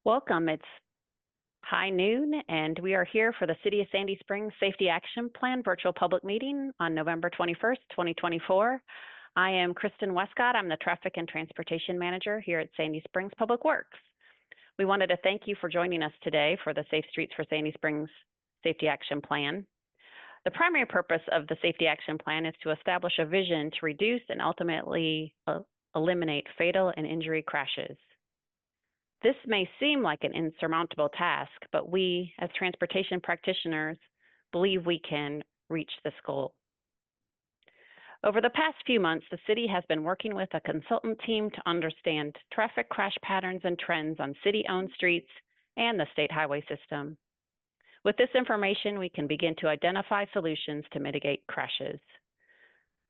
Welcome. It's high noon, and we are here for the City of Sandy Springs Safety Action Plan virtual public meeting on November 21st, 2024. I am Kristen Westcott. I'm the Traffic and Transportation Manager here at Sandy Springs Public Works. We wanted to thank you for joining us today for the Safe Streets for Sandy Springs Safety Action Plan. The primary purpose of the Safety Action Plan is to establish a vision to reduce and ultimately eliminate fatal and injury crashes. This may seem like an insurmountable task, but we, as transportation practitioners, believe we can reach this goal. Over the past few months, the city has been working with a consultant team to understand traffic crash patterns and trends on city-owned streets and the state highway system. With this information, we can begin to identify solutions to mitigate crashes.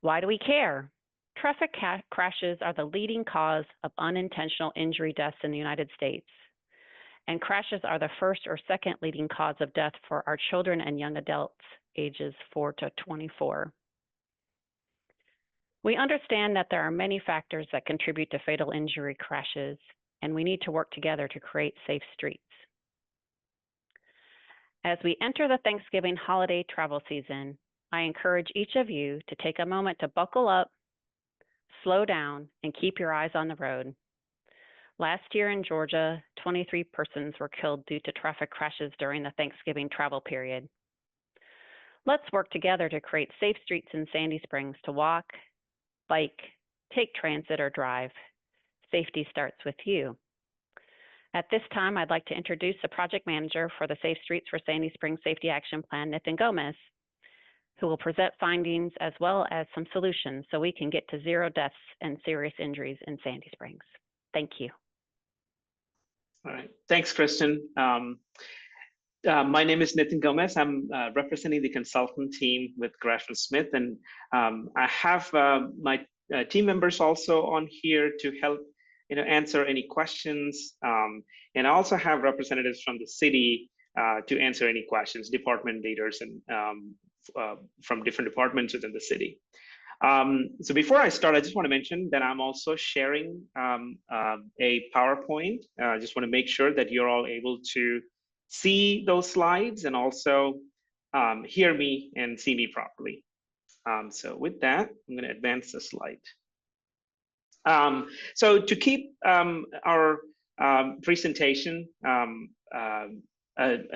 Why do we care? Traffic crashes are the leading cause of unintentional injury deaths in the United States, and crashes are the first or second leading cause of death for our children and young adults ages 4 to 24. We understand that there are many factors that contribute to fatal injury crashes, and we need to work together to create safe streets. As we enter the Thanksgiving holiday travel season, I encourage each of you to take a moment to buckle up, slow down, and keep your eyes on the road. Last year in Georgia, 23 persons were killed due to traffic crashes during the Thanksgiving travel period. Let's work together to create safe streets in Sandy Springs to walk, bike, take transit, or drive. Safety starts with you. At this time, I'd like to introduce the project manager for the Safe Streets for Sandy Springs Safety Action Plan, Nathan Gomez, who will present findings as well as some solutions so we can get to zero deaths and serious injuries in Sandy Springs. Thank you. All right, thanks, Kristen. My name is Nathan Gomez. I'm representing the consultant team with Gresham Smith, and I have my team members also on here to help answer any questions. And I also have representatives from the city to answer any questions, department leaders and from different departments within the city. So before I start, I just want to mention that I'm also sharing a PowerPoint. I just want to make sure that you're all able to see those slides and also hear me and see me properly. So with that, I'm going to advance the slide. So to keep our presentation a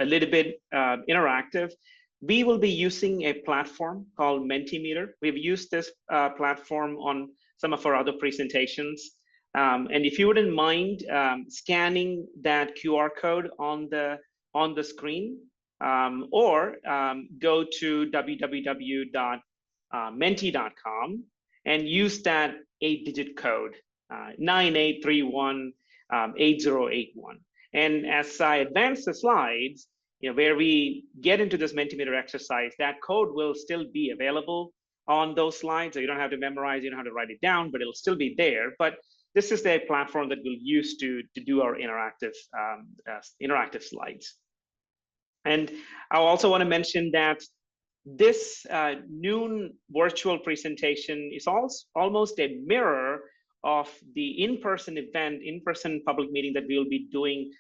little bit interactive, we will be using a platform called Mentimeter. We've used this platform on some of our other presentations. And if you wouldn't mind scanning that QR code on the screen, or go to www.menti.com and use that 8-digit code, 98318081. And as I advance the slides, where we get into this Mentimeter exercise, that code will still be available on those slides. So you don't have to memorize, you don't have to write it down, but it'll still be there. But this is the platform that we'll use to do our interactive slides. And I also want to mention that this noon virtual presentation is almost a mirror of the in-person event, in-person public meeting that we'll be doing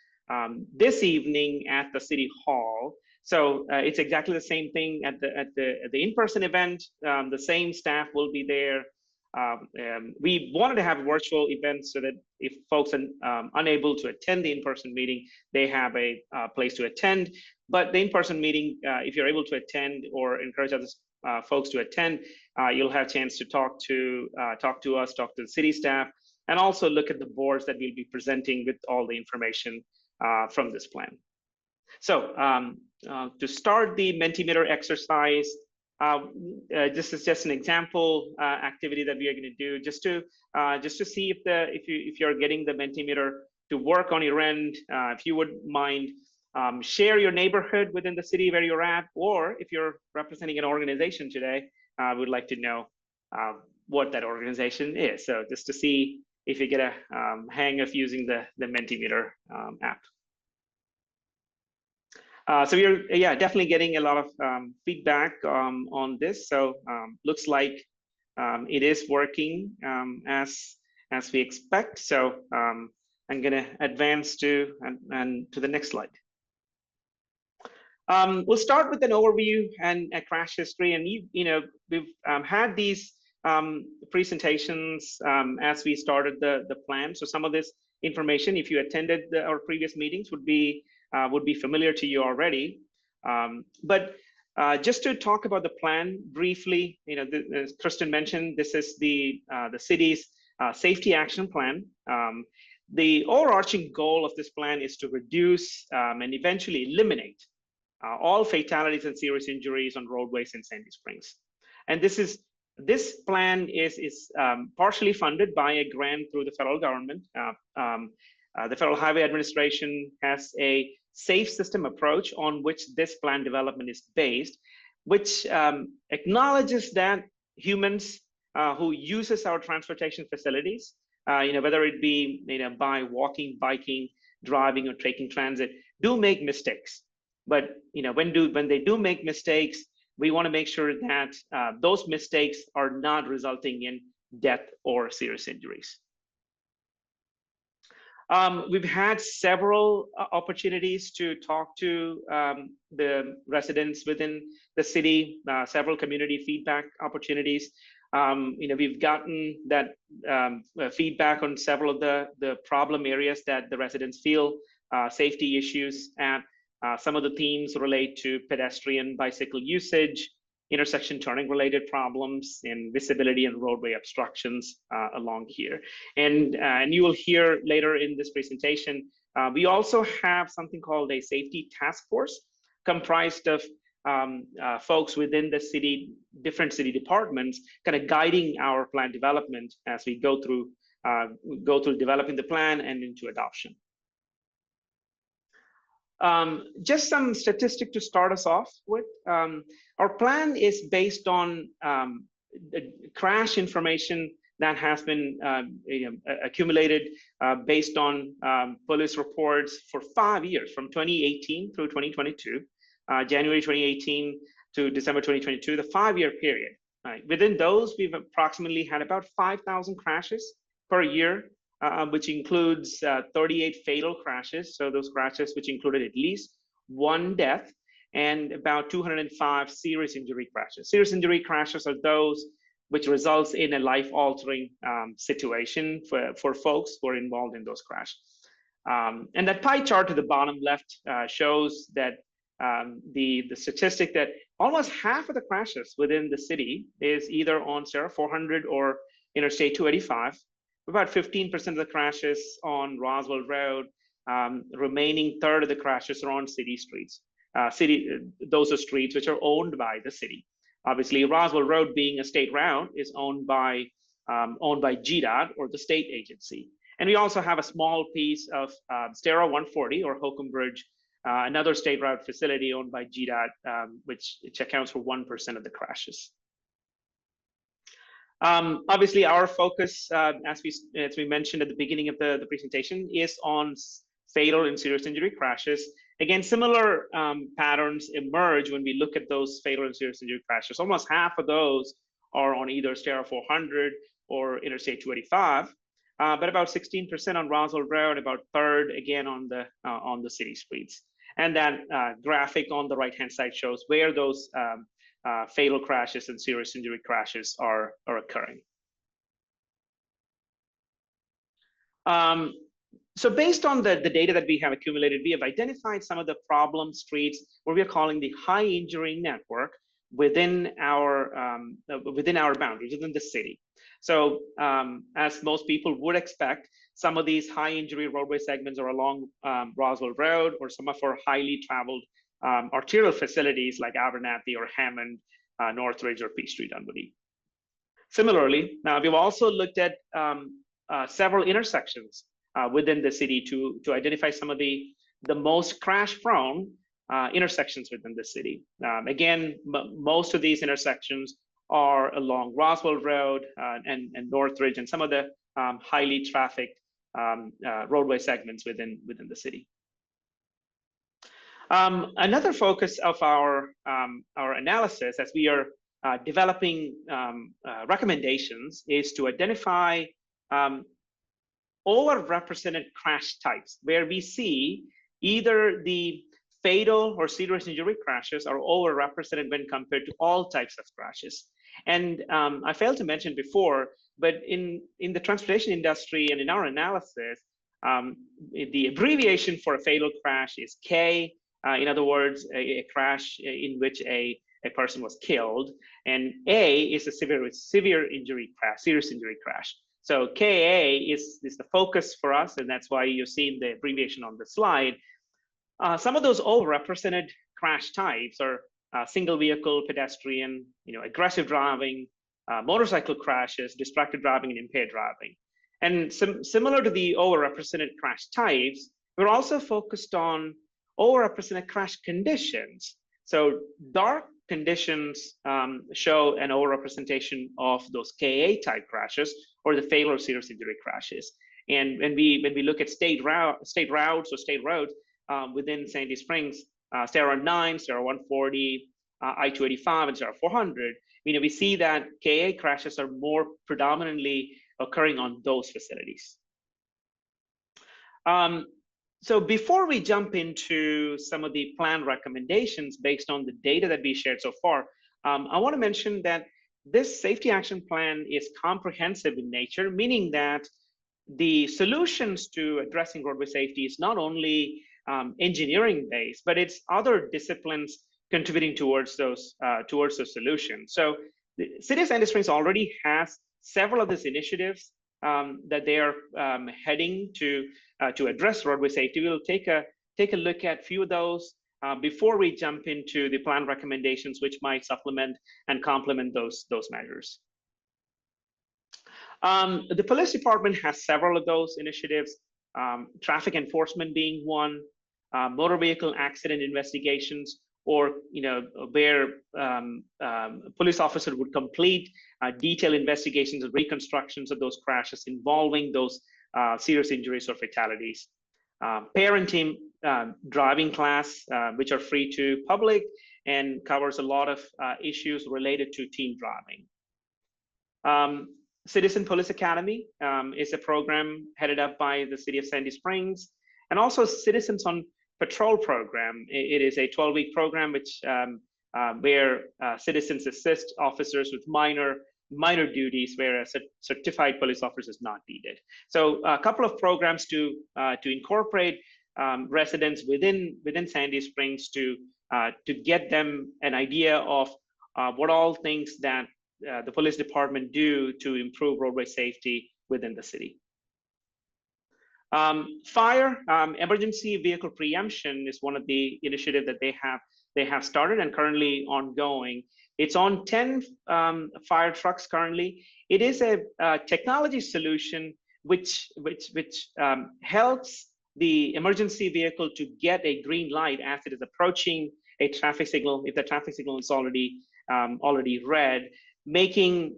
this evening at the City Hall. So it's exactly the same thing at the in-person event. The same staff will be there. We wanted to have a virtual event so that if folks are unable to attend the in-person meeting, they have a place to attend. But the in-person meeting, if you're able to attend or encourage other folks to attend, you'll have a chance to talk to us, talk to the city staff, and also look at the boards that we'll be presenting with all the information from this plan. So to start the Mentimeter exercise, this is just an example activity that we are going to do just to see if you're getting the Mentimeter to work on your end. If you would mind, share your neighborhood within the city where you're at, or if you're representing an organization today, I would like to know what that organization is. So just to see if you get a hang of using the Mentimeter app. So we're definitely getting a lot of feedback on this. So looks like it is working as we expect. So I'm going to advance to and to the next slide. We'll start with an overview and a crash history. And we've had these presentations as we started the plan. So some of this information, if you attended our previous meetings, would be familiar to you already. But just to talk about the plan briefly, as Kristen mentioned, this is the city's safety action plan. The overarching goal of this plan is to reduce and eventually eliminate all fatalities and serious injuries on roadways in Sandy Springs. And this plan is partially funded by a grant through the federal government. The Federal Highway Administration has a safe system approach on which this plan development is based, which acknowledges that humans who uses our transportation facilities, whether it be by walking, biking, driving, or taking transit, do make mistakes. But when they do make mistakes, we want to make sure that those mistakes are not resulting in death or serious injuries. We've had several opportunities to talk to the residents within the city, several community feedback opportunities. We've gotten that feedback on several of the problem areas that the residents feel safety issues at. Some of the themes relate to pedestrian bicycle usage, intersection turning related problems, and visibility and roadway obstructions along here. And you will hear later in this presentation, we also have something called a safety task force comprised of folks within the city, different city departments, kind of guiding our plan development as we go through developing the plan and into adoption. Just some statistic to start us off with. Our plan is based on crash information that has been accumulated based on police reports for 5 years, from 2018 through 2022, January 2018 to December 2022, the 5-year period. Within those, we've approximately had about 5,000 crashes per year, which includes 38 fatal crashes. So those crashes, which included at least 1 death, and about 205 serious injury crashes. Serious injury crashes are those which results in a life-altering situation for folks who are involved in those crashes. And that pie chart to the bottom left shows that the statistic that almost half of the crashes within the city is either on Sierra 400 or Interstate 285. About 15% of the crashes on Roswell Road. Remaining third of the crashes are on city streets. Those are streets which are owned by the city. Obviously, Roswell Road, being a state route, is owned by GDOT, or the state agency. And we also have a small piece of Stara 140 or Holcomb Bridge, another state route facility owned by GDOT, which accounts for 1% of the crashes. Obviously, our focus, as we mentioned at the beginning of the presentation, is on fatal and serious injury crashes. Again, similar patterns emerge when we look at those fatal and serious injury crashes. Almost half of those are on either Sierra 400 or Interstate 285, but about 16% on Roswell Road, about third again on the city streets. And that graphic on the right-hand side shows where those fatal crashes and serious injury crashes are occurring. So based on the data that we have accumulated, we have identified some of the problem streets where we are calling the high injury network within our boundaries, within the city. So as most people would expect, some of these high injury roadway segments are along Roswell Road, or some of our highly traveled arterial facilities like Abernathy or Hammond, Northridge, or Peachtree Dunwoody. Similarly, now we've also looked at several intersections within the city to identify some of the most crash-prone intersections within the city. Again, most of these intersections are along Roswell Road and Northridge, and some of the highly trafficked roadway segments within the city. Another focus of our analysis, as we are developing recommendations, is to identify overrepresented crash types, where we see either the fatal or serious injury crashes are overrepresented when compared to all types of crashes. And I failed to mention before, but in the transportation industry and in our analysis, the abbreviation for a fatal crash is K. In other words, a crash in which a person was killed, and A is a severe injury crash, serious injury crash. So KA is the focus for us, and that's why you're seeing the abbreviation on the slide. Some of those overrepresented crash types are single vehicle, pedestrian, aggressive driving, motorcycle crashes, distracted driving, and impaired driving. And similar to the overrepresented crash types, we're also focused on overrepresented crash conditions. So dark conditions show an overrepresentation of those KA type crashes or the fatal or serious injury crashes. And when we look at state routes within Sandy Springs, State Route 9, State Route 140, I-285, and State Route 400, we see that KA crashes are more predominantly occurring on those facilities. So before we jump into some of the plan recommendations based on the data that we shared so far, I want to mention that this safety action plan is comprehensive in nature, meaning that the solutions to addressing roadway safety is not only engineering based, but it's other disciplines contributing towards those solutions. So the City of Sandy Springs already has several of these initiatives that they are heading to address roadway safety. We'll take a look at a few of those before we jump into the plan recommendations, which might supplement and complement those measures. The police department has several of those initiatives, traffic enforcement being one, motor vehicle accident investigations, or where police officer would complete detailed investigations and reconstructions of those crashes involving those serious injuries or fatalities. Parenting driving class, which are free to public and covers a lot of issues related to teen driving. Citizen Police Academy is a program headed up by the City of Sandy Springs, and also Citizens on Patrol program. It is a 12-week program which where citizens assist officers with minor duties where a certified police officer is not needed. So a couple of programs to incorporate residents within Sandy Springs to get them an idea of what all things that the police department do to improve roadway safety within the city. Fire, emergency vehicle preemption is one of the initiatives that they have started and currently ongoing. It's on 10 fire trucks currently. It is a technology solution which helps the emergency vehicle to get a green light as it is approaching a traffic signal, if the traffic signal is already red, making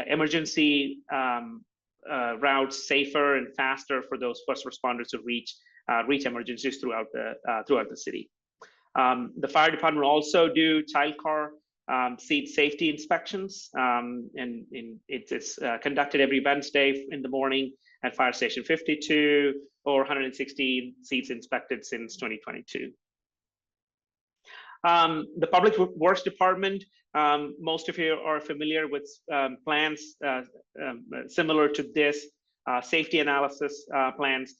emergency routes safer and faster for those first responders to reach emergencies throughout the city. The fire department will also do child car seat safety inspections, and it is conducted every Wednesday in the morning at Fire Station 52, or 116 seats inspected since 2022. The Public Works Department, most of you are familiar with plans similar to this, safety analysis plans,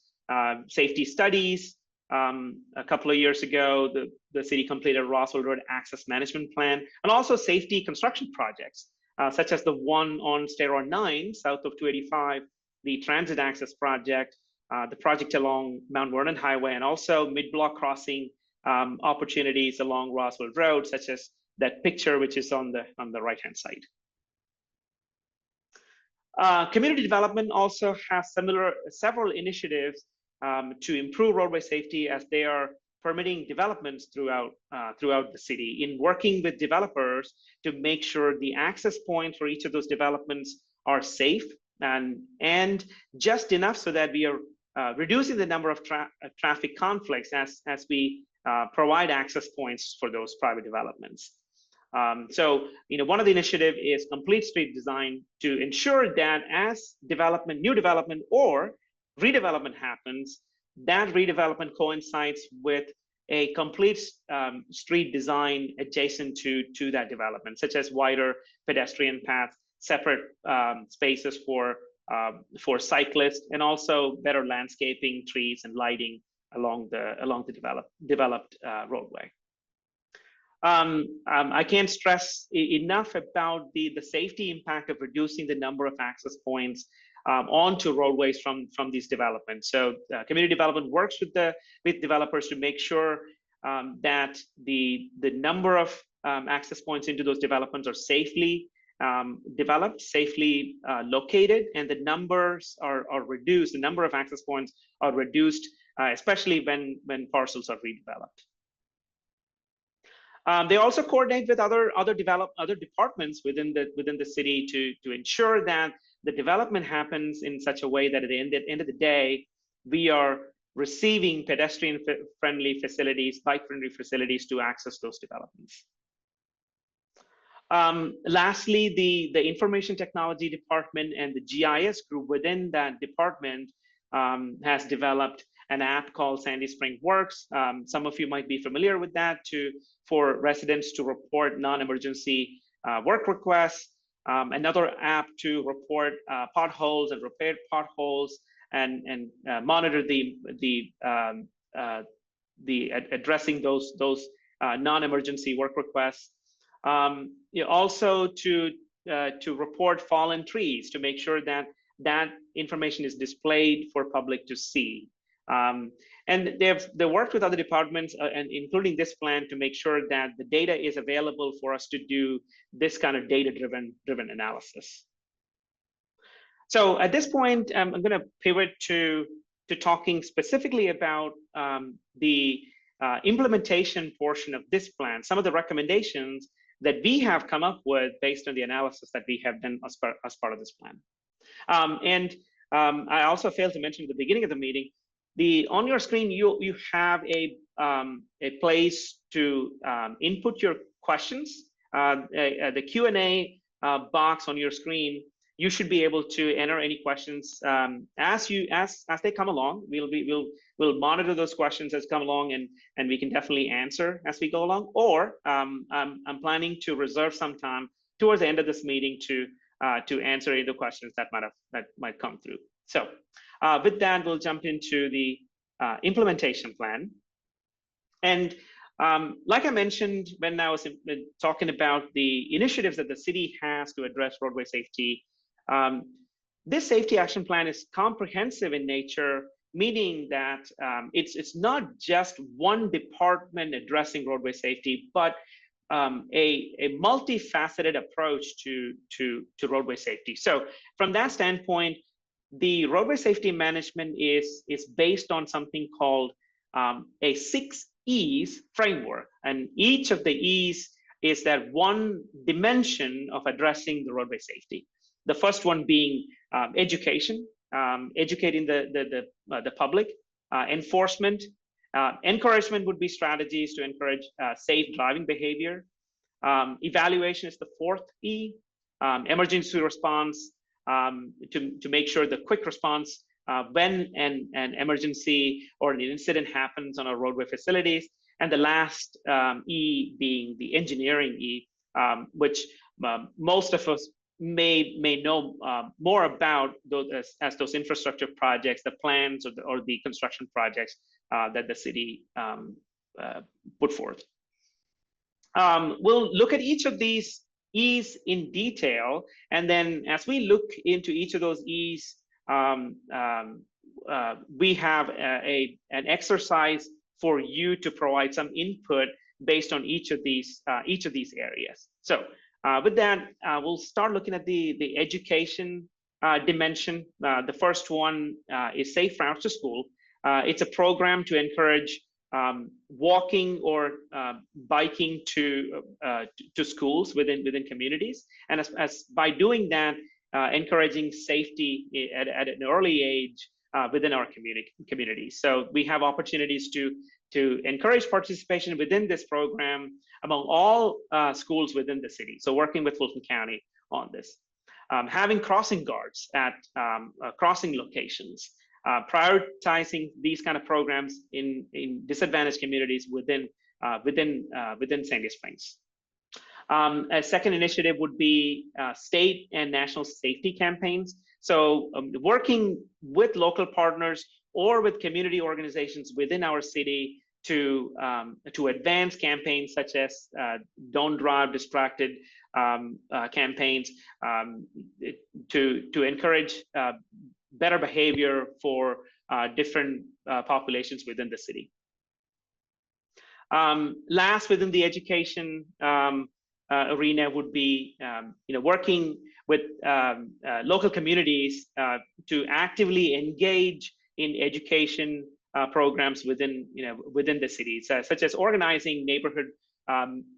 safety studies. A couple of years ago, the city completed Roswell Road Access Management Plan, and also safety construction projects, such as the one on State Route 9, south of 285, the Transit Access Project, the project along Mount Vernon Highway, and also mid-block crossing opportunities along Roswell Road, such as that picture which is on the right-hand side. Community development also has several initiatives to improve roadway safety as they are permitting developments throughout the city, in working with developers to make sure the access points for each of those developments are safe and just enough so that we are reducing the number of traffic conflicts as we provide access points for those private developments. So, one of the initiative is complete street design to ensure that as new development or redevelopment happens, that redevelopment coincides with a complete street design adjacent to that development, such as wider pedestrian paths, separate spaces for cyclists, and also better landscaping, trees, and lighting along the developed roadway. I can't stress enough about the safety impact of reducing the number of access points onto roadways from these developments. So community development works with developers to make sure that the number of access points into those developments are safely developed, safely located, and the numbers are reduced. The number of access points are reduced, especially when parcels are redeveloped. They also coordinate with other departments within the city to ensure that the development happens in such a way that at the end of the day, we are receiving pedestrian-friendly facilities, bike-friendly facilities to access those developments. Lastly, the information technology department and the GIS group within that department has developed an app called Sandy Spring Works. Some of you might be familiar with that for residents to report non-emergency work requests. Another app to report potholes and repair potholes and monitor the addressing those non-emergency work requests. Also to report fallen trees, to make sure that information is displayed for public to see. And they worked with other departments, and including this plan, to make sure that the data is available for us to do this kind of data-driven analysis. So at this point, I'm going to pivot to talking specifically about the implementation portion of this plan, some of the recommendations that we have come up with based on the analysis that we have done as part of this plan. I also failed to mention at the beginning of the meeting, on your screen, you have a place to input your questions. The Q&A box on your screen, you should be able to enter any questions as they come along. We'll monitor those questions as come along, and we can definitely answer as we go along. Or I'm planning to reserve some time towards the end of this meeting to answer any of the questions that might come through. So with that, we'll jump into the implementation plan. And like I mentioned when I was talking about the initiatives that the city has to address roadway safety, this safety action plan is comprehensive in nature, meaning that it's not just one department addressing roadway safety, but a multifaceted approach to roadway safety. So from that standpoint, the roadway safety management is based on something called a 6 E's framework, and each of the E's is that one dimension of addressing the roadway safety. The first one being education, educating the public, enforcement, encouragement would be strategies to encourage safe driving behavior. Evaluation is the 4th E, emergency response, to make sure the quick response when an emergency or an incident happens on our roadway facilities. And the last E being the engineering E, which most of us may know more about those as those infrastructure projects, the plans or the construction projects that the city put forth. We'll look at each of these E's in detail, and then as we look into each of those E's, we have an exercise for you to provide some input based on each of these areas. So with that, we'll start looking at the education dimension. The first one is Safe Routes to School. It's a program to encourage walking or biking to schools within communities, and as by doing that, encouraging safety at an early age within our community. So we have opportunities to to encourage participation within this program among all schools within the city. So working with Fulton County on this. Having crossing guards at crossing locations, prioritizing these kind of programs in disadvantaged communities within Sandy Springs. A second initiative would be state and national safety campaigns. So working with local partners or with community organizations within our city to advance campaigns such as Don't Drive Distracted campaigns, to encourage better behavior for different populations within the city. Last, within the education arena would be working with local communities to actively engage in education programs within the cities, such as organizing neighborhood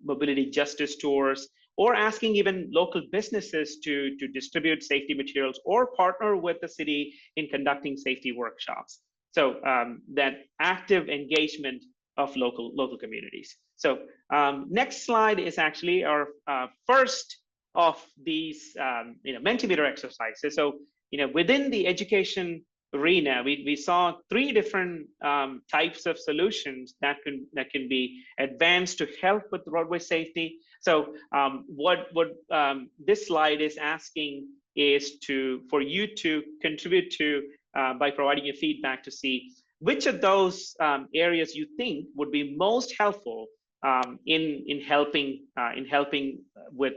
mobility justice tours, or asking even local businesses to distribute safety materials or partner with the city in conducting safety workshops. So that active engagement of local communities. So next slide is actually our first of these Mentimeter exercises. So within the education arena, we saw three different types of solutions that can be advanced to help with roadway safety. So what this slide is asking is for you to contribute to by providing your feedback to see which of those areas you think would be most helpful in helping with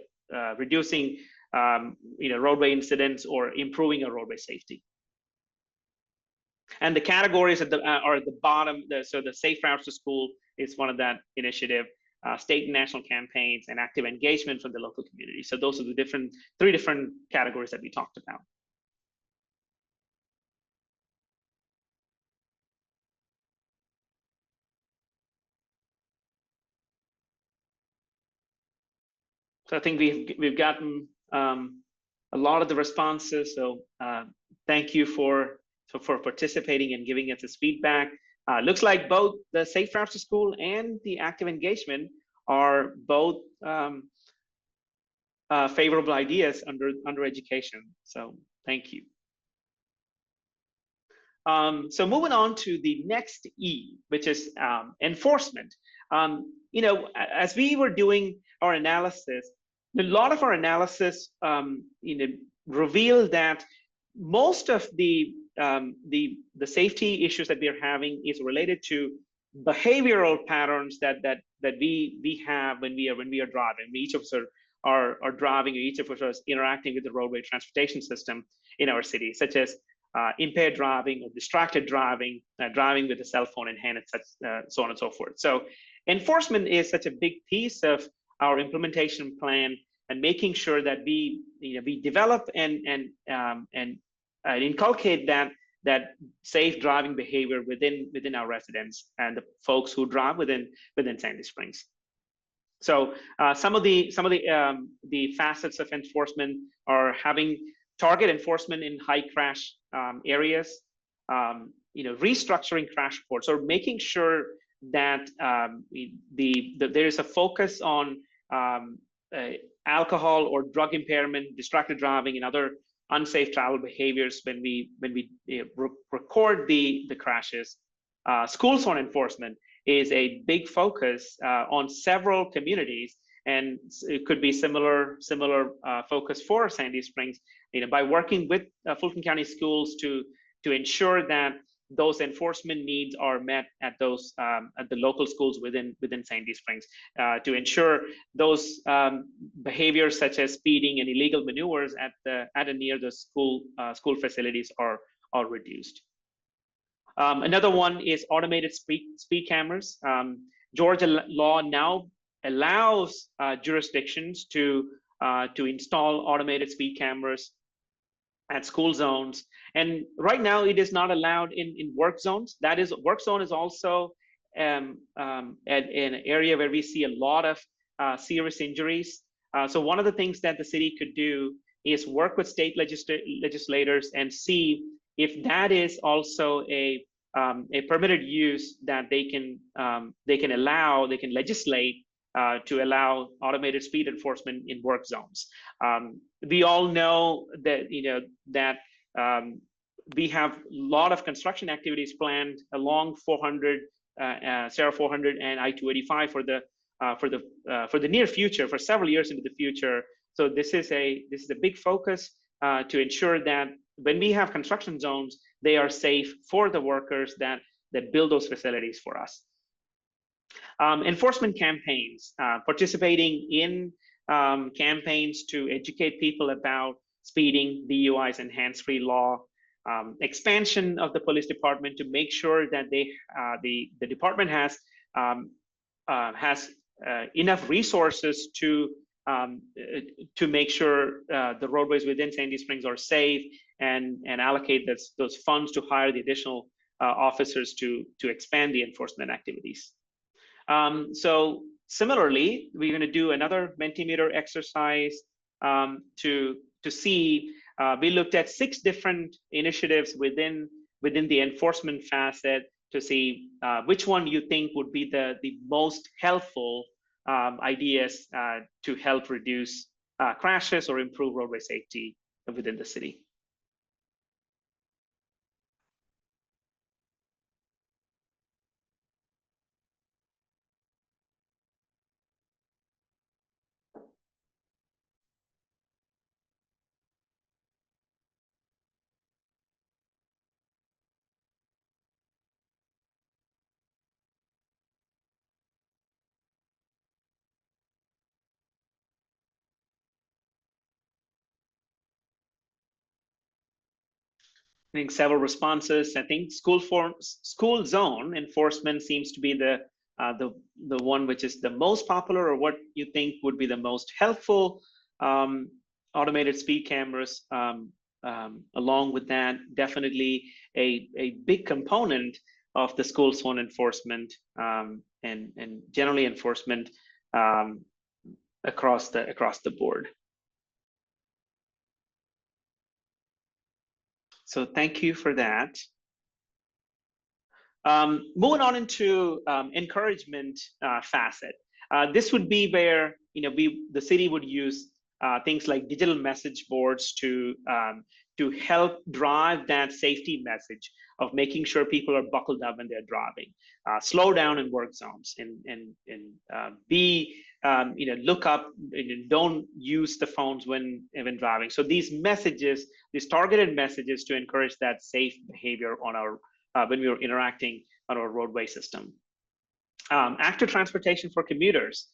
reducing roadway incidents or improving our roadway safety. And the categories are at the bottom. So the Safe Routes to School is one of that initiative. State and national campaigns and active engagement from the local community. So those are the three different categories that we talked about. So I think we've gotten a lot of the responses. So thank you for participating and giving us this feedback. Looks like both the Safe Routes to School and the active engagement are both favorable ideas under education. So thank you. So moving on to the next E, which is enforcement. As we were doing our analysis, a lot of our analysis revealed that most of the safety issues that we are having is related to behavioral patterns that we have when we are driving. Each of us are driving, or each of us are interacting with the roadway transportation system in our city, such as impaired driving or distracted driving, driving with a cell phone in hand, and so on and so forth. So enforcement is such a big piece of our implementation plan, and making sure that we develop and inculcate that safe driving behavior within our residents and the folks who drive within Sandy Springs. So some of the facets of enforcement are having target enforcement in high crash areas, restructuring crash reports, or making sure that there is a focus on alcohol or drug impairment, distracted driving, and other unsafe travel behaviors when we record the crashes. School zone enforcement is a big focus on several communities, and it could be similar focus for Sandy Springs. By working with Fulton County Schools to ensure that those enforcement needs are met at those at the local schools within Sandy Springs, to ensure those behaviors such as speeding and illegal maneuvers at and near the school facilities are reduced. Another one is automated speed cameras. Georgia law now allows jurisdictions to install automated speed cameras at school zones, and right now it is not allowed in work zones. That is, work zone is also an area where we see a lot of serious injuries. So one of the things that the city could do is work with state legislators and see if that is also a a permitted use that they can legislate to allow automated speed enforcement in work zones. We all know that we have a lot of construction activities planned along 400, Sarah 400 and I-285 for the near future, for several years into the future. So this is a big focus to ensure that when we have construction zones, they are safe for the workers that build those facilities for us. Enforcement campaigns, participating in campaigns to educate people about speeding, DUIs, and hands-free law. Expansion of the police department to make sure that the department has enough resources to make sure the roadways within Sandy Springs are safe, and allocate those funds to hire the additional officers to expand the enforcement activities. So similarly, we're going to do another Mentimeter exercise to see. We looked at 6 different initiatives within the enforcement facet to see which one you think would be the most helpful ideas to help reduce crashes or improve roadway safety within the city. I think several responses. I think school zone enforcement seems to be the one which is the most popular, or what you think would be the most helpful. Automated speed cameras, along with that, definitely a big component of the school zone enforcement, and generally enforcement across the board. So thank you for that. Moving on into encouragement facet. This would be where the city would use things like digital message boards to help drive that safety message of making sure people are buckled up when they're driving, slow down in work zones, and be look up, don't use the phones when driving. So these messages, these targeted messages to encourage that safe behavior on our when we are interacting on our roadway system. Active transportation for commuters.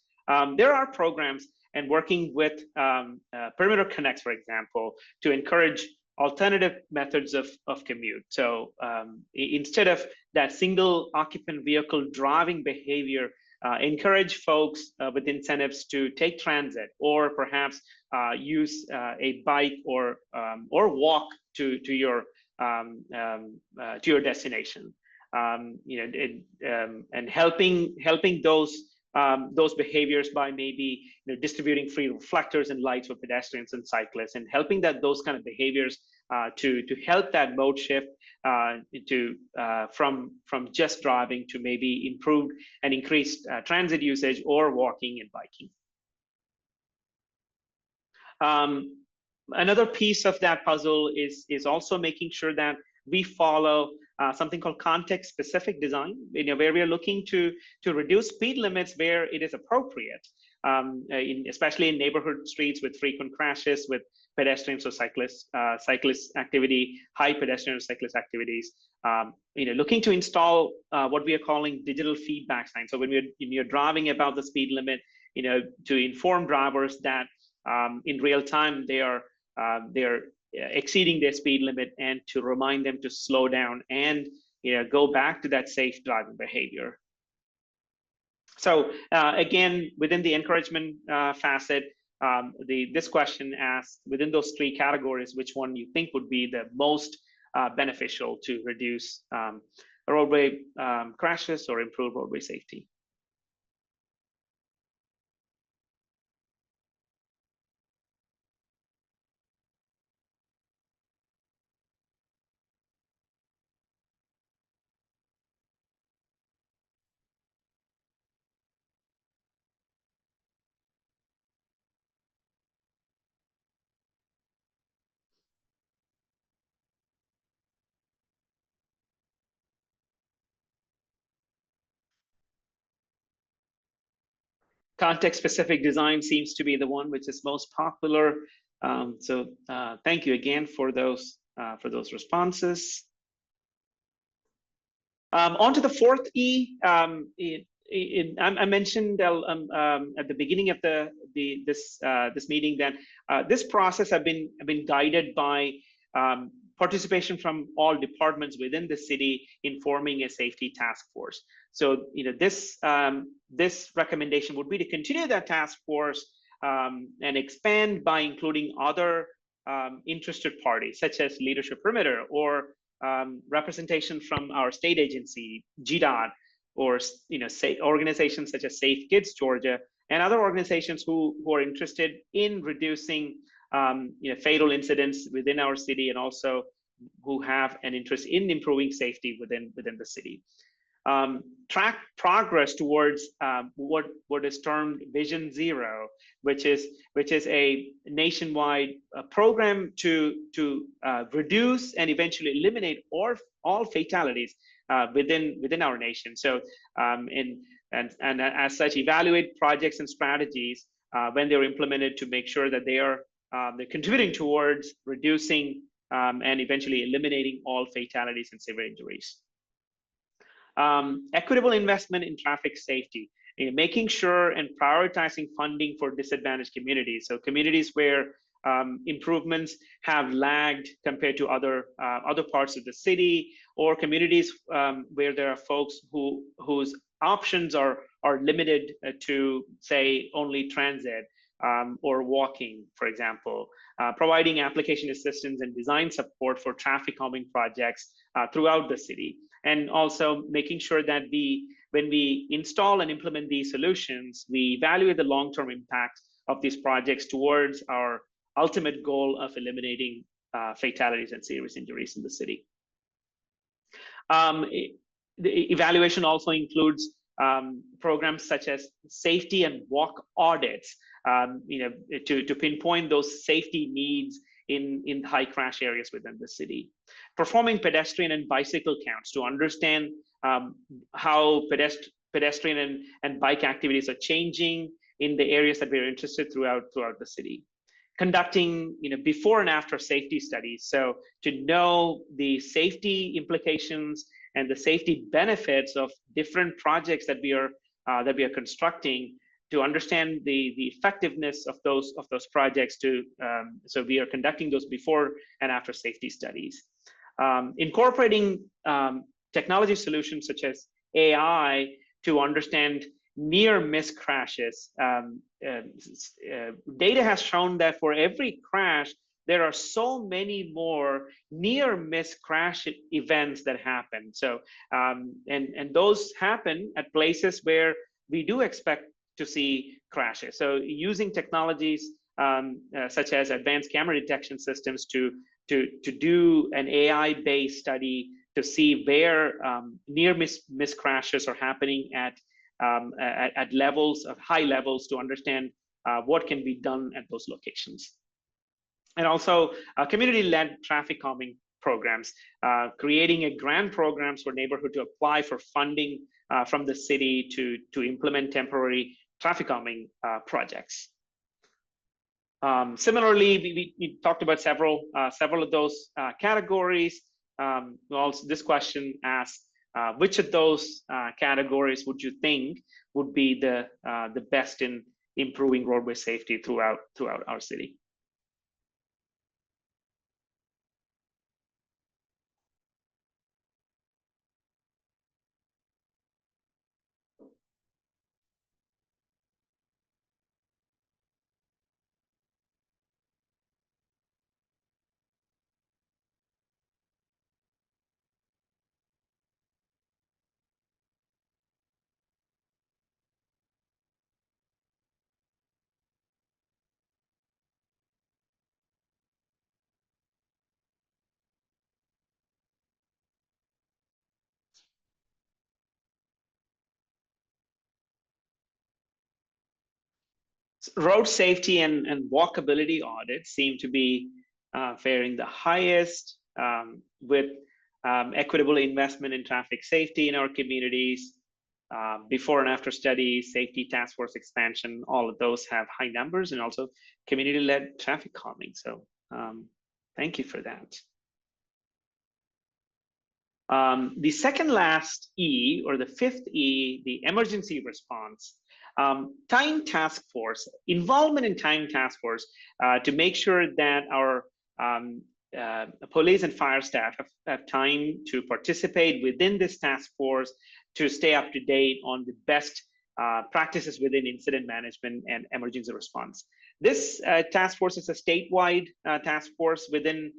There are programs and working with Perimeter Connects, for example, to encourage alternative methods of commute. So instead of that single occupant vehicle driving behavior, encourage folks with incentives to take transit, or perhaps use a bike or walk to your destination. And helping those behaviors by maybe distributing free reflectors and lights for pedestrians and cyclists, and helping those kind of behaviors to help that mode shift from just driving to maybe improved and increased transit usage or walking and biking. Another piece of that puzzle is also making sure that we follow something called context-specific design, where we are looking to reduce speed limits where it is appropriate, especially in neighborhood streets with frequent crashes with pedestrians or cyclist activity, high pedestrian or cyclist activities. Looking to install what we are calling digital feedback signs. So when you're driving about the speed limit, to inform drivers that in real time they are exceeding their speed limit, and to remind them to slow down and go back to that safe driving behavior. So again, within the encouragement facet, this question asks, within those 3 categories, which one you think would be the most beneficial to reduce roadway crashes or improve roadway safety? context-specific design seems to be the one which is most popular. So thank you again for those responses. On to the fourth E. I mentioned at the beginning of this meeting that this process have been guided by participation from all departments within the city in forming a safety task force. So this recommendation would be to continue that task force and expand by including other interested parties such as Leadership Perimeter or representation from our state agency, GDOT, or say organizations such as Safe Kids Georgia, and other organizations who are interested in reducing fatal incidents within our city, and also who have an interest in improving safety within the city. Track progress towards what is termed Vision Zero, which is a nationwide program to reduce and eventually eliminate all fatalities within our nation. So and as such, evaluate projects and strategies when they're implemented to make sure that they're contributing towards reducing and eventually eliminating all fatalities and severe injuries. Equitable investment in traffic safety, making sure and prioritizing funding for disadvantaged communities. So communities where improvements have lagged compared to other parts of the city, or communities where there are folks whose options are limited to, say, only transit or walking, for example. Providing application assistance and design support for traffic calming projects throughout the city. And also making sure that when we install and implement these solutions, we evaluate the long-term impact of these projects towards our ultimate goal of eliminating fatalities and serious injuries in the city. The evaluation also includes programs such as safety and walk audits, to pinpoint those safety needs in high crash areas within the city. Performing pedestrian and bicycle counts to understand how pedestrian and bike activities are changing in the areas that we're interested throughout the city. Conducting before and after safety studies, so to know the safety implications and the safety benefits of different projects that we are constructing, to understand the effectiveness of those projects. So we are conducting those before and after safety studies. Incorporating technology solutions such as AI to understand near miss crashes. Data has shown that for every crash, there are so many more near miss crash events that happen. So and those happen at places where we do expect to see crashes. So using technologies such as advanced camera detection systems to do an AI-based study to see where near miss crashes are happening at levels of high levels, to understand what can be done at those locations. And also community-led traffic calming programs, creating a grant programs for neighborhood to apply for funding from the city to implement temporary traffic calming projects. Similarly, we talked about several of those categories. Also, this question asks, which of those categories would you think would be the best in improving roadway safety throughout our city? Road safety and walkability audits seem to be faring the highest, with equitable investment in traffic safety in our communities, before and after study, safety task force expansion, all of those have high numbers, and also community-led traffic calming. So thank you for that. The second last E, or the fifth E, the emergency response, time task force, involvement in time task force to make sure that our police and fire staff have time to participate within this task force to stay up to date on the best practices within incident management and emergency response. This task force is a statewide task force within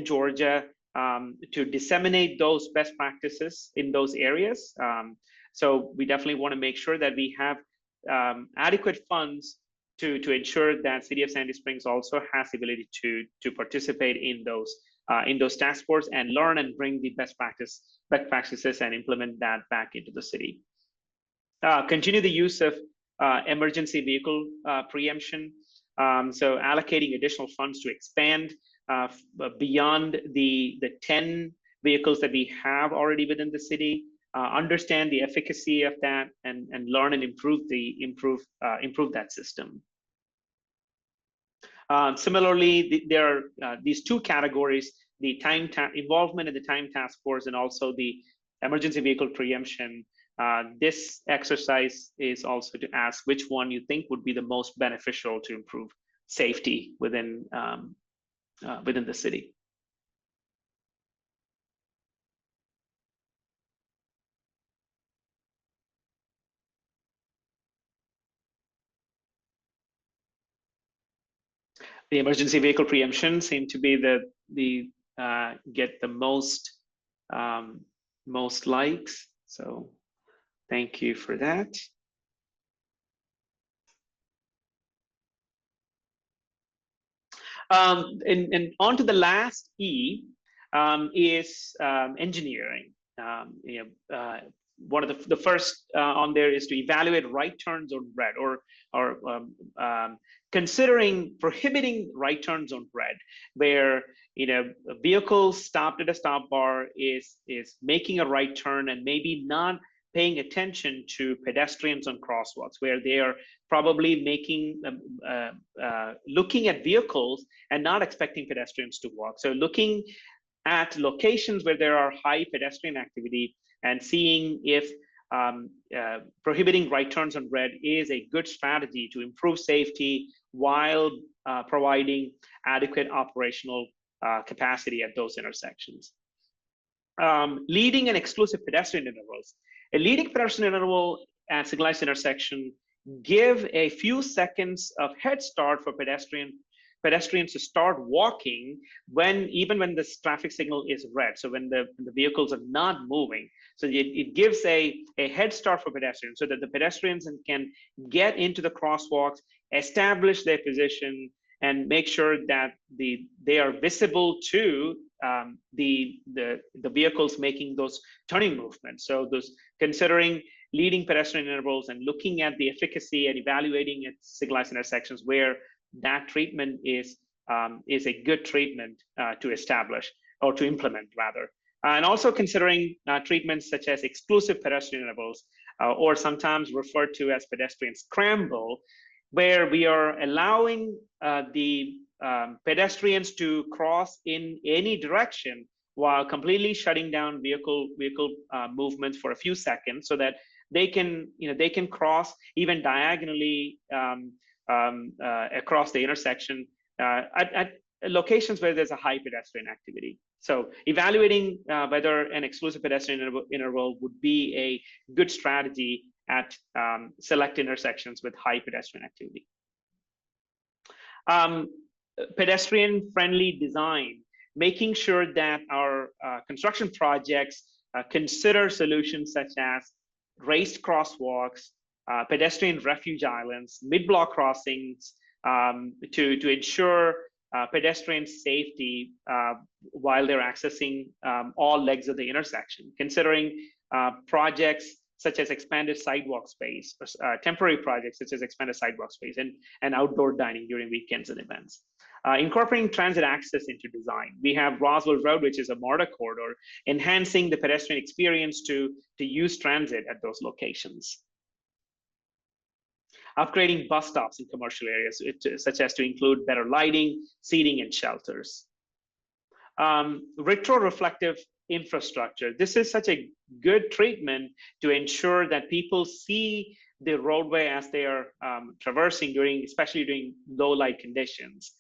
Georgia to disseminate those best practices in those areas. So we definitely want to make sure that we have adequate funds to ensure that City of Sandy Springs also has the ability to participate in those task force and learn and bring the best practices and implement that back into the city. Continue the use of emergency vehicle preemption. So allocating additional funds to expand beyond the 10 vehicles that we have already within the city, understand the efficacy of that, and learn and improve that system. Similarly, there are these two categories: the involvement in the time task force and also the emergency vehicle preemption. This exercise is also to ask which one you think would be the most beneficial to improve safety within the city. The emergency vehicle preemption seem to be get the most likes. So thank you for that. And on to the last E is engineering. One of the first on there is to evaluate right turns on red, or considering prohibiting right turns on red, where a vehicle stopped at a stop bar is making a right turn and maybe not paying attention to pedestrians on crosswalks, where they are probably looking at vehicles and not expecting pedestrians to walk. So looking at locations where there are high pedestrian activity and seeing if prohibiting right turns on red is a good strategy to improve safety while providing adequate operational capacity at those intersections. Leading and exclusive pedestrian intervals. A leading pedestrian interval at signalized intersection give a few seconds of head start for pedestrians to start walking even when the traffic signal is red. So when the vehicles are not moving. So it gives a head start for pedestrians so that the pedestrians can get into the crosswalks, establish their position, and make sure that they are visible to the vehicles making those turning movements. So considering leading pedestrian intervals and looking at the efficacy and evaluating at signalized intersections where that treatment is a good treatment to establish or to implement rather. And also considering treatments such as exclusive pedestrian intervals, or sometimes referred to as pedestrian scramble, where we are allowing the pedestrians to cross in any direction while completely shutting down vehicle movements for a few seconds, so that they can cross even diagonally across the intersection at locations where there's a high pedestrian activity. So evaluating whether an exclusive pedestrian interval would be a good strategy at select intersections with high pedestrian activity. Pedestrian-friendly design, making sure that our construction projects consider solutions such as raised crosswalks, pedestrian refuge islands, mid-block crossings, to ensure pedestrian safety while they're accessing all legs of the intersection, considering projects such as expanded sidewalk space, temporary projects such as expanded sidewalk space, and outdoor dining during weekends and events. Incorporating transit access into design. We have Roswell Road, which is a MARTA corridor, enhancing the pedestrian experience to use transit at those locations. Upgrading bus stops in commercial areas, such as to include better lighting, seating, and shelters. Retroreflective infrastructure. This is such a good treatment to ensure that people see the roadway as they are traversing especially during low light conditions.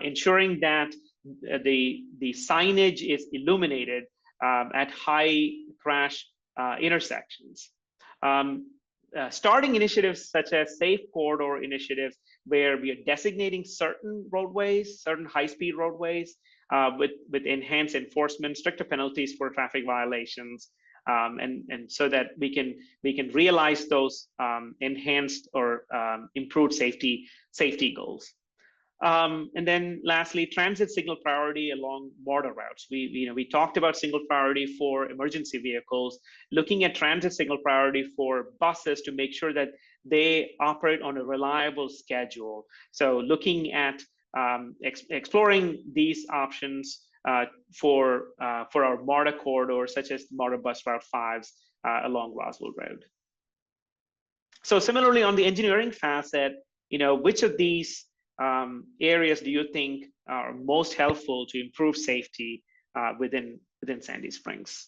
Ensuring that the signage is illuminated at high crash intersections. Starting initiatives such as safe corridor initiatives, where we are designating certain roadways, certain high-speed roadways, with enhanced enforcement, stricter penalties for traffic violations, and so that we can realize those enhanced or improved safety goals. And then lastly, transit signal priority along MARTA routes. We talked about single priority for emergency vehicles, looking at transit signal priority for buses to make sure that they operate on a reliable schedule. So looking at exploring these options for our MARTA corridor, such as MARTA bus route 5s along Roswell Road. So similarly, on the engineering facet, which of these areas do you think are most helpful to improve safety within Sandy Springs?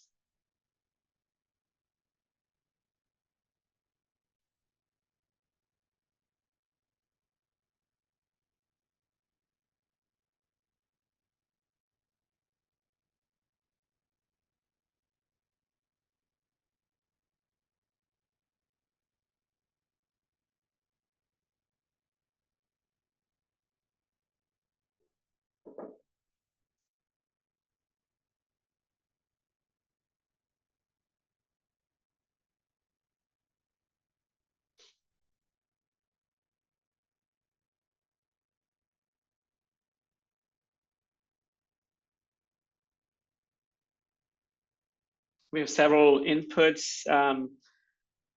We have several inputs.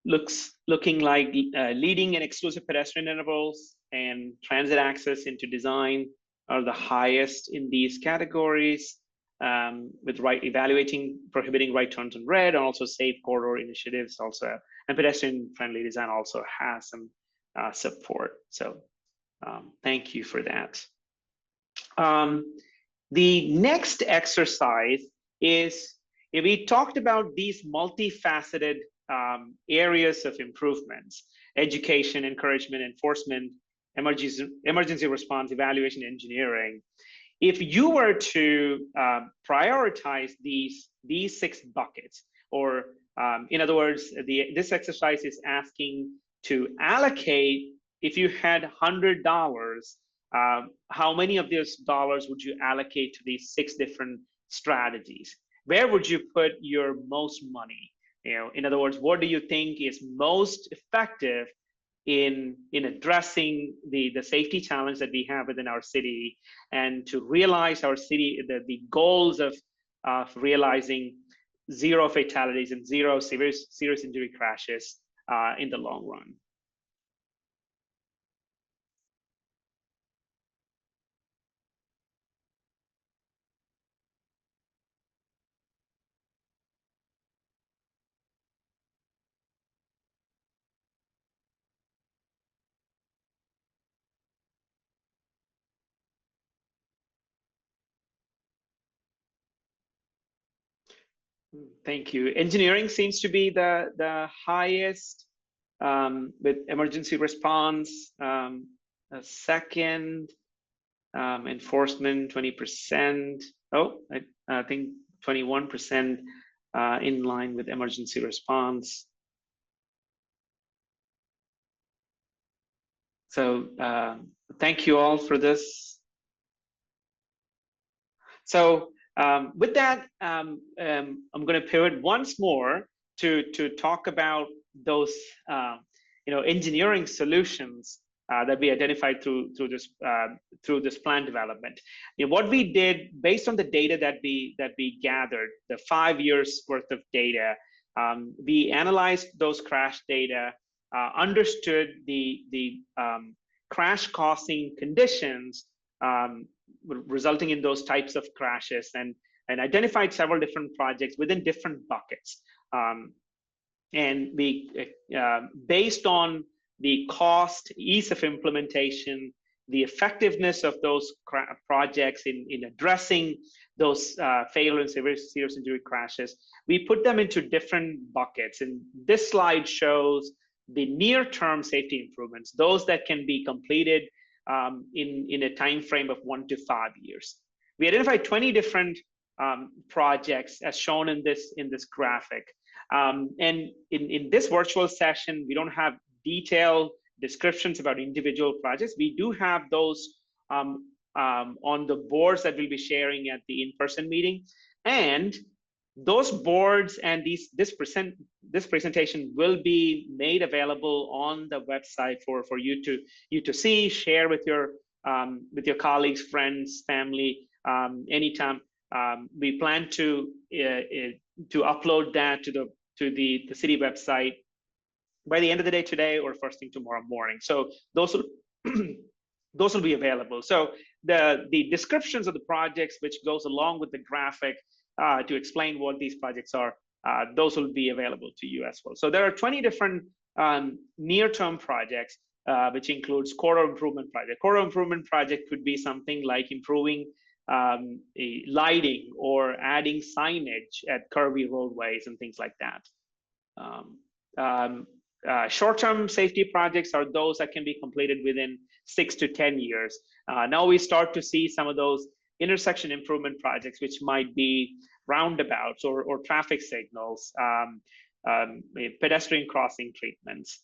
Looking like leading and exclusive pedestrian intervals and transit access into design are the highest in these categories, with evaluating prohibiting right turns in red, and also safe corridor initiatives also, and pedestrian friendly design also has some support. So thank you for that. The next exercise is, we talked about these multifaceted areas of improvements: education, encouragement, enforcement, emergency response, evaluation, engineering. If you were to prioritize these 6 buckets, or in other words, this exercise is asking to allocate, if you had $100, how many of those dollars would you allocate to these 6 different strategies? Where would you put your most money? In other words, what do you think is most effective in addressing the safety challenge that we have within our city, and to realize our city, the goals of realizing 0 fatalities and 0 serious injury crashes in the long run? Thank you. Engineering seems to be the highest, with emergency response, a second, enforcement 20%. Oh, I think 21% in line with emergency response. So thank you all for this. So with that, I'm going to pivot once more to talk about those engineering solutions that we identified through this plan development. What we did, based on the data that we gathered, the 5 years worth of data, we analyzed those crash data, understood the crash causing conditions resulting in those types of crashes, and identified several different projects within different buckets. And we, based on the cost, ease of implementation, the effectiveness of those projects in addressing those failure and serious injury crashes, we put them into different buckets. And this slide shows the near-term safety improvements, those that can be completed in a time frame of 1 to 5 years. We identified 20 different projects as shown in this graphic. And in this virtual session, we don't have detailed descriptions about individual projects. We do have those on the boards that we'll be sharing at the in-person meeting. And those boards and this presentation will be made available on the website for you to see, share with your colleagues, friends, family, anytime. We plan to upload that to the city website by the end of the day today or first thing tomorrow morning. So those will be available. So the descriptions of the projects, which goes along with the graphic to explain what these projects are, those will be available to you as well. So there are 20 different near-term projects, which includes corridor improvement project. Corridor improvement project could be something like improving lighting or adding signage at curvy roadways and things like that. Short-term safety projects are those that can be completed within 6 to 10 years. Now we start to see some of those intersection improvement projects, which might be roundabouts or traffic signals, pedestrian crossing treatments.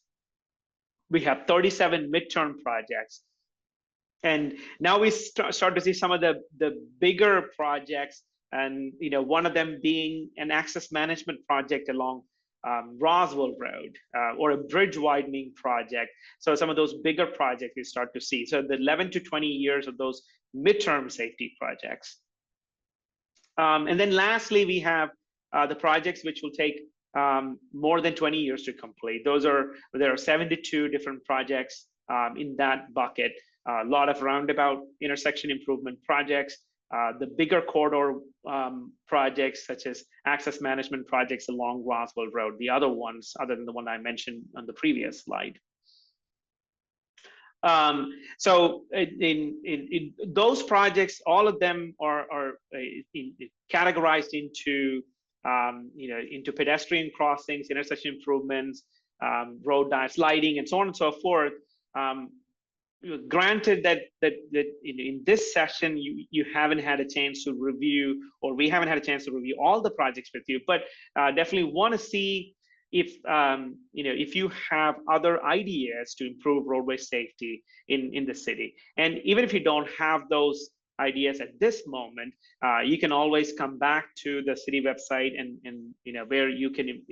We have 37 midterm projects. And now we start to see some of the bigger projects, and one of them being an access management project along Roswell Road, or a bridge widening project. So some of those bigger projects we start to see. So the 11 to 20 years of those midterm safety projects. And then lastly, we have the projects which will take more than 20 years to complete. There are 72 different projects in that bucket. A lot of roundabout intersection improvement projects, the bigger corridor projects such as access management projects along Roswell Road, the other ones other than the one I mentioned on the previous slide. So in those projects, all of them are categorized into into pedestrian crossings, intersection improvements, road diets, lighting, and so on and so forth. Granted that in this session you haven't had a chance to review, or we haven't had a chance to review all the projects with you, but definitely want to see if if you have other ideas to improve roadway safety in the city. And even if you don't have those ideas at this moment, you can always come back to the city website and where you can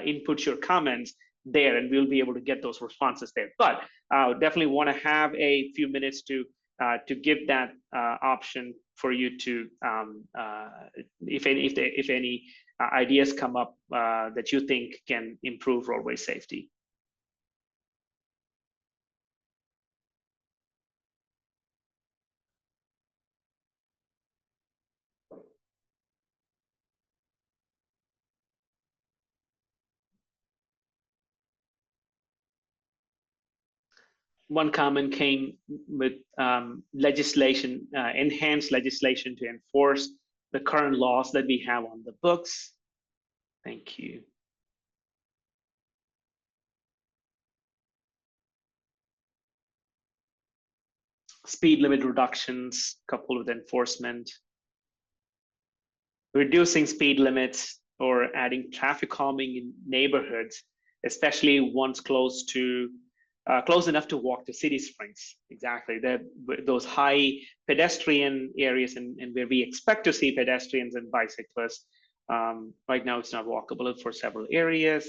input your comments there, and we'll be able to get those responses there. But definitely want to have a few minutes to give that option for you to, if any ideas come up that you think can improve roadway safety. One comment came with legislation, enhanced legislation to enforce the current laws that we have on the books. Thank you. Speed limit reductions coupled with enforcement. Reducing speed limits or adding traffic calming in neighborhoods, especially ones close enough to walk to City Springs. Exactly, those high pedestrian areas and where we expect to see pedestrians and bicyclists. Right now, it's not walkable for several areas.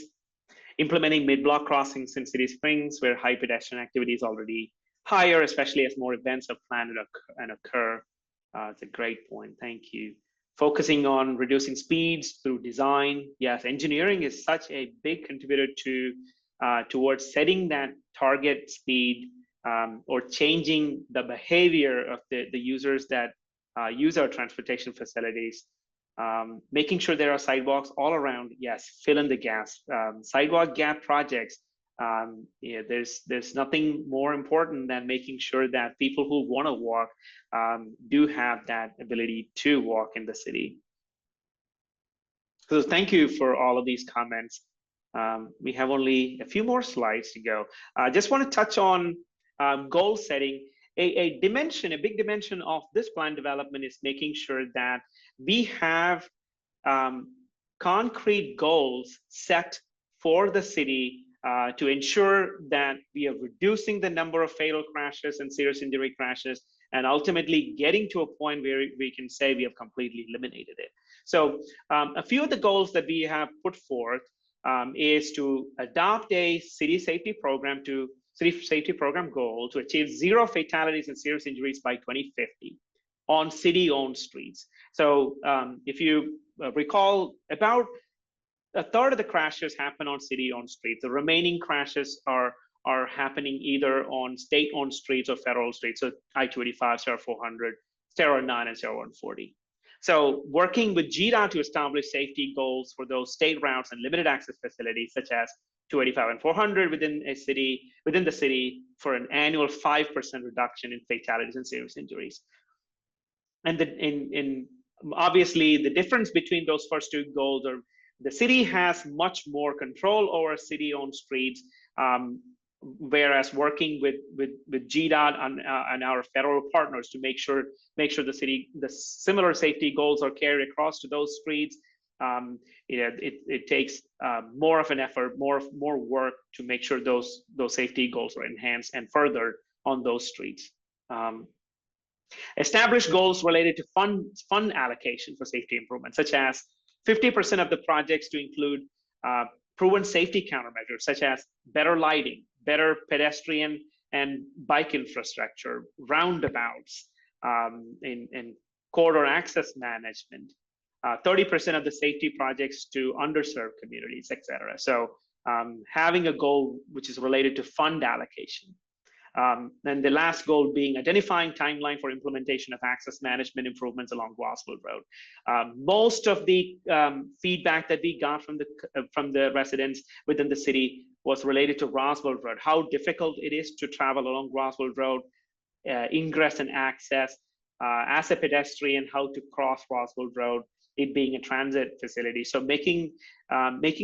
Implementing mid-block crossings in City Springs where high pedestrian activity is already higher, especially as more events are planned and occur. It's a great point. Thank you. Focusing on reducing speeds through design. Yes, engineering is such a big contributor towards setting that target speed or changing the behavior of the users that use our transportation facilities. Making sure there are sidewalks all around. Yes, fill in the gaps. Sidewalk gap projects. Yeah, there's nothing more important than making sure that people who want to walk do have that ability to walk in the city. So thank you for all of these comments. We have only a few more slides to go. I just want to touch on goal setting. A big dimension of this plan development is making sure that we have concrete goals set for the city to ensure that we are reducing the number of fatal crashes and serious injury crashes, and ultimately getting to a point where we can say we have completely eliminated it. So a few of the goals that we have put forth is to adopt a city safety program goal to achieve 0 fatalities and serious injuries by 2050 on city-owned streets. So if you recall, about a third of the crashes happen on city-owned streets. The remaining crashes are happening either on state-owned streets or federal streets, so I-285, Sierra 400, Sierra 9, and Sierra 140. So working with GDOT to establish safety goals for those state routes and limited access facilities, such as 285 and 400 within the city for an annual 5% reduction in fatalities and serious injuries. And obviously the difference between those first two goals are the city has much more control over city-owned streets, whereas working with GDOT and our federal partners to make sure the similar safety goals are carried across to those streets. It takes more of an effort, more work to make sure those safety goals are enhanced and furthered on those streets. Establish goals related to fund allocation for safety improvements, such as 50% of the projects to include proven safety countermeasures, such as better lighting, better pedestrian and bike infrastructure, roundabouts, and corridor access management, 30% of the safety projects to underserved communities, et cetera. So having a goal which is related to fund allocation. And the last goal being identifying timeline for implementation of access management improvements along Roswell Road. Most of the feedback that we got from the residents within the city was related to Roswell Road, how difficult it is to travel along Roswell Road, ingress and access, as a pedestrian, how to cross Roswell Road, it being a transit facility. So making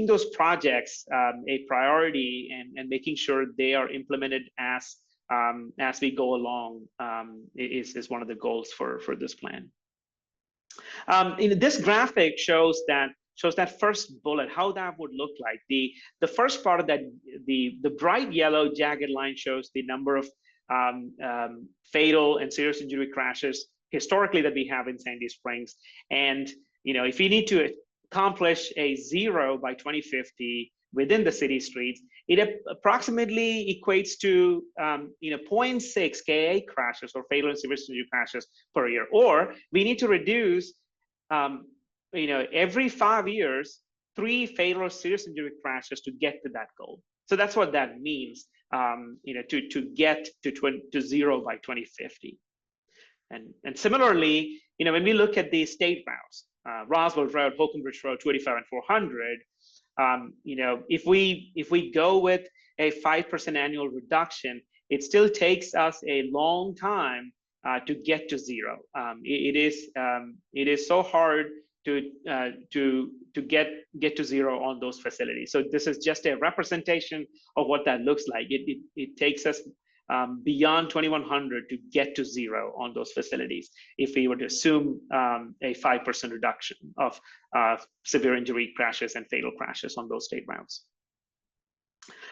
those projects a priority and making sure they are implemented as we go along is one of the goals for this plan. This graphic shows that first bullet, how that would look like. The first part of that, the bright yellow jagged line shows the number of fatal and serious injury crashes historically that we have in Sandy Springs. And if you need to accomplish a 0 by 2050 within the city streets, it approximately equates to 0.6 KA crashes or fatal and serious injury crashes per year. Or we need to reduce every 5 years 3 fatal or serious injury crashes to get to that goal. So that's what that means, to get to 0 by 2050. And similarly, when we look at the state routes, Roswell Road, Holcomb Ridge Road, 285 and 400, if we go with a 5% annual reduction, it still takes us a long time to get to 0. It is so hard to get to 0 on those facilities. So this is just a representation of what that looks like. It takes us beyond 2100 to get to 0 on those facilities if we were to assume a 5% reduction of severe injury crashes and fatal crashes on those state routes.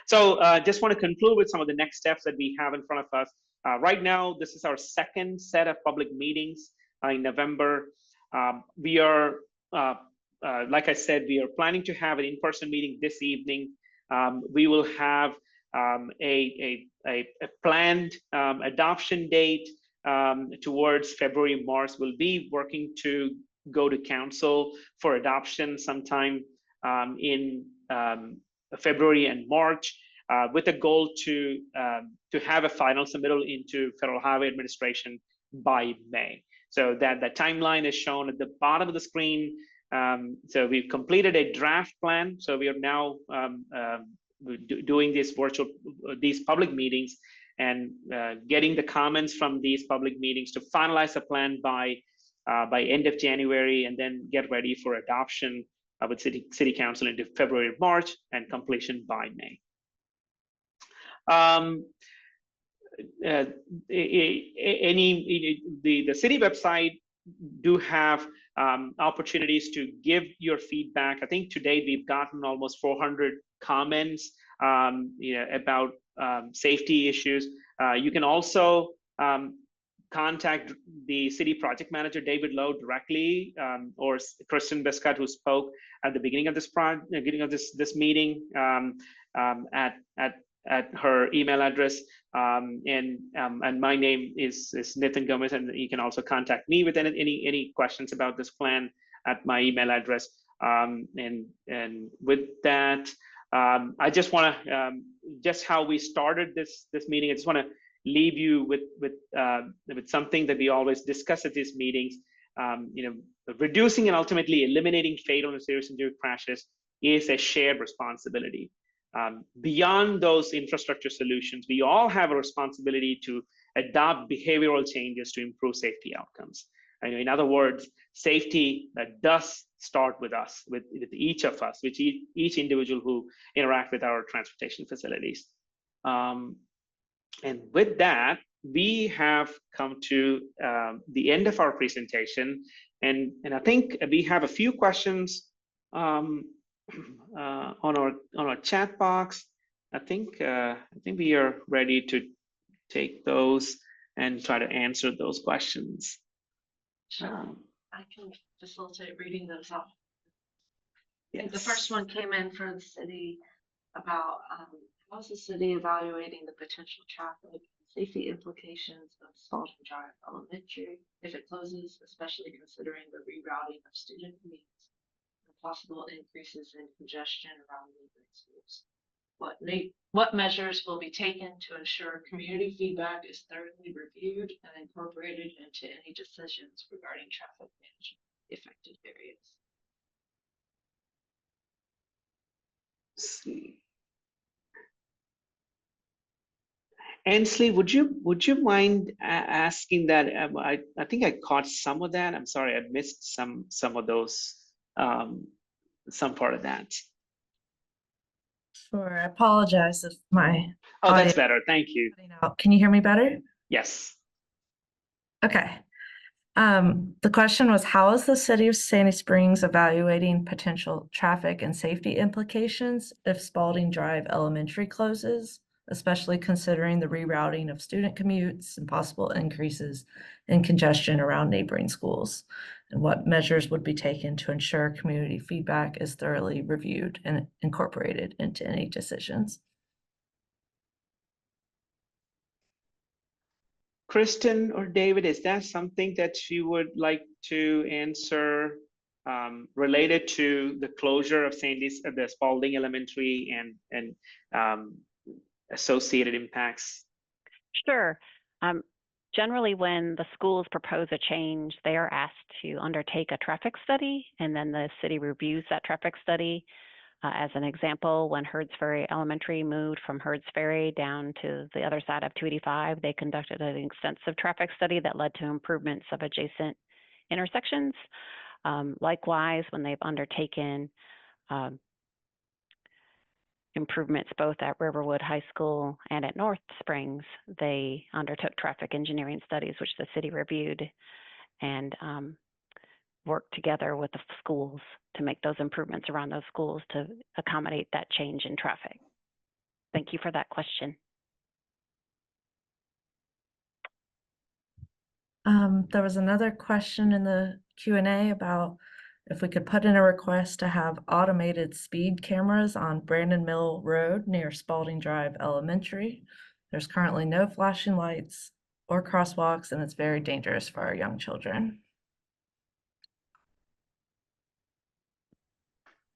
So just want to conclude with some of the next steps that we have in front of us. Right now, this is our second set of public meetings in November. We are, like I said, we are planning to have an in-person meeting this evening. We will have a planned adoption date towards February, March. We'll be working to go to council for adoption sometime in February and March. with a goal to have a final submittal into Federal Highway Administration by May. So that the timeline is shown at the bottom of the screen. So we've completed a draft plan. So we are now doing these public meetings and getting the comments from these public meetings to finalize a plan by end of January, and then get ready for adoption with City Council into February, March, and completion by May. The city website do have opportunities to give your feedback. I think to date we've gotten almost 400 comments about safety issues. You can also contact the city project manager, David Lowe, directly, or Kristen Westcott, who spoke at the beginning of this meeting, at her email address, and my name is Nathan Gomez, and you can also contact me with any questions about this plan at my email address. And with that, I just want to just how we started this meeting. I just want to leave you with something that we always discuss at these meetings. Reducing and ultimately eliminating fatal and serious injury crashes is a shared responsibility. Beyond those infrastructure solutions, we all have a responsibility to adopt behavioral changes to improve safety outcomes. In other words, safety does start with us, with each of us, with each individual who interact with our transportation facilities. And with that, we have come to the end of our presentation, and I think we have a few questions on our chat box. I think we are ready to take those and try to answer those questions. Sure. I can facilitate reading those off. Yes. The first one came in for the city about how's the city evaluating the potential traffic safety implications of Spalding Drive Elementary if it closes, especially considering the rerouting of student commutes and possible increases in congestion around neighboring schools. What measures will be taken to ensure community feedback is thoroughly reviewed and incorporated into any decisions regarding traffic management in affected areas? Let's see. Ansley, would you mind asking that? I think I caught some of that. I'm sorry, I missed some of those, some part of that. Sure, I apologize if my Oh, audio that's better. Thank you. cutting out. Can you hear me better? Yes. Okay. The question was, how is the city of Sandy Springs evaluating potential traffic and safety implications if Spalding Drive Elementary closes, especially considering the rerouting of student commutes and possible increases in congestion around neighboring schools? And what measures would be taken to ensure community feedback is thoroughly reviewed and incorporated into any decisions? Kristen or David, is that something that you would like to answer related to the closure of the Spalding Elementary and associated impacts? Sure. Generally, when the schools propose a change, they are asked to undertake a traffic study, and then the city reviews that traffic study. As an example, when Herds Ferry Elementary moved from Herds Ferry down to the other side of 285, they conducted an extensive traffic study that led to improvements of adjacent intersections. Likewise, when they've undertaken improvements both at Riverwood High School and at North Springs, they undertook traffic engineering studies, which the city reviewed and worked together with the schools to make those improvements around those schools to accommodate that change in traffic. Thank you for that question. There was another question in the Q&A about if we could put in a request to have automated speed cameras on Brandon Mill Road near Spalding Drive Elementary. There's currently no flashing lights or crosswalks, and it's very dangerous for our young children.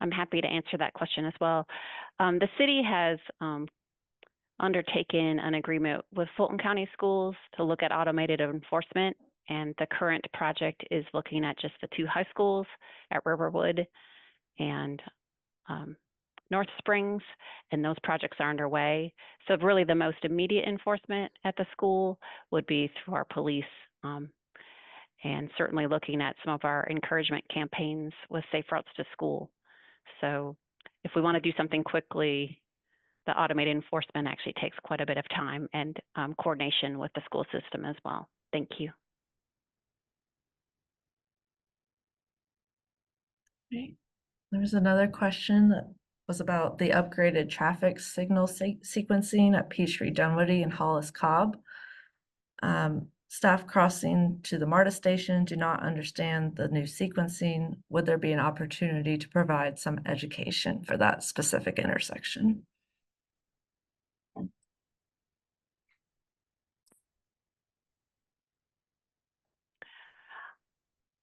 I'm happy to answer that question as well. The city has undertaken an agreement with Fulton County Schools to look at automated enforcement. And the current project is looking at just the 2 high schools at Riverwood and North Springs, and those projects are underway. So really the most immediate enforcement at the school would be through our police, and certainly looking at some of our encouragement campaigns with Safe Routes to School. So if we want to do something quickly, the automated enforcement actually takes quite a bit of time and coordination with the school system as well. Thank you. Okay. There was another question that was about the upgraded traffic signal sequencing at Peachtree, Dunwoody, and Hollis Cobb. Staff crossing to the MARTA station do not understand the new sequencing. Would there be an opportunity to provide some education for that specific intersection?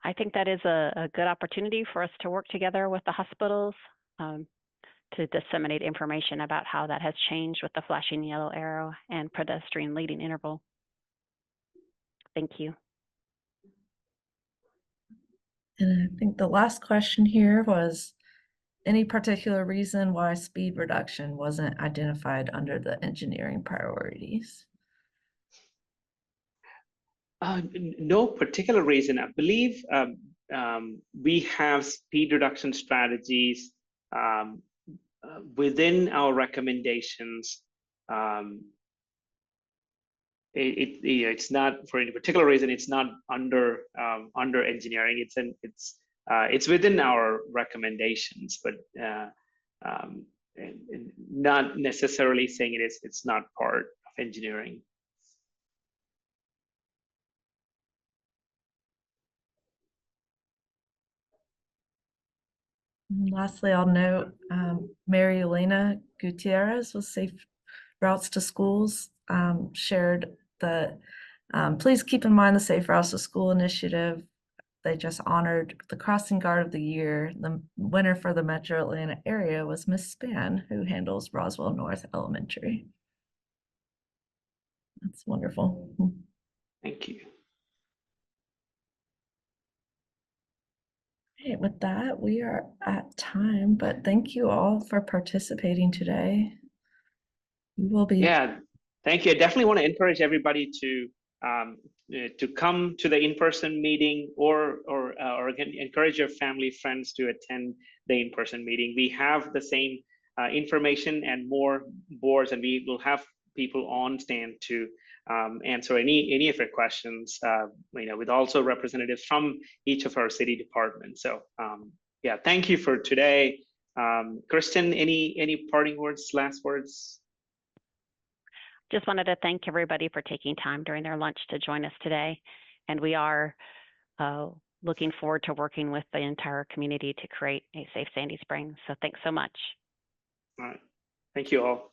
I think that is a good opportunity for us to work together with the hospitals to disseminate information about how that has changed with the flashing yellow arrow and pedestrian leading interval. Thank you. And I think the last question here was, any particular reason why speed reduction wasn't identified under the engineering priorities? No particular reason. I believe we have speed reduction strategies within our recommendations. It's not for any particular reason. It's not under engineering. It's within our recommendations, but and not necessarily saying it's not part of engineering. And lastly, I'll note Mary Elena Gutierrez with Safe Routes to Schools shared that please keep in mind the Safe Routes to School initiative. They just honored the Crossing Guard of the Year. The winner for the Metro Atlanta area was Miss Span, who handles Roswell North Elementary. That's wonderful. Thank you. Okay, with that, we are at time, but thank you all for participating today. We will be. Yeah, thank you. I definitely want to encourage everybody to come to the in-person meeting, or again, encourage your family, friends to attend the in-person meeting. We have the same information and more boards, and we will have people on stand to answer any of your questions, with also representatives from each of our city departments. So yeah, thank you for today. Kristen, any parting words, last words? Just wanted to thank everybody for taking time during their lunch to join us today. And we are looking forward to working with the entire community to create a safe Sandy Springs. So thanks so much. All right. Thank you all.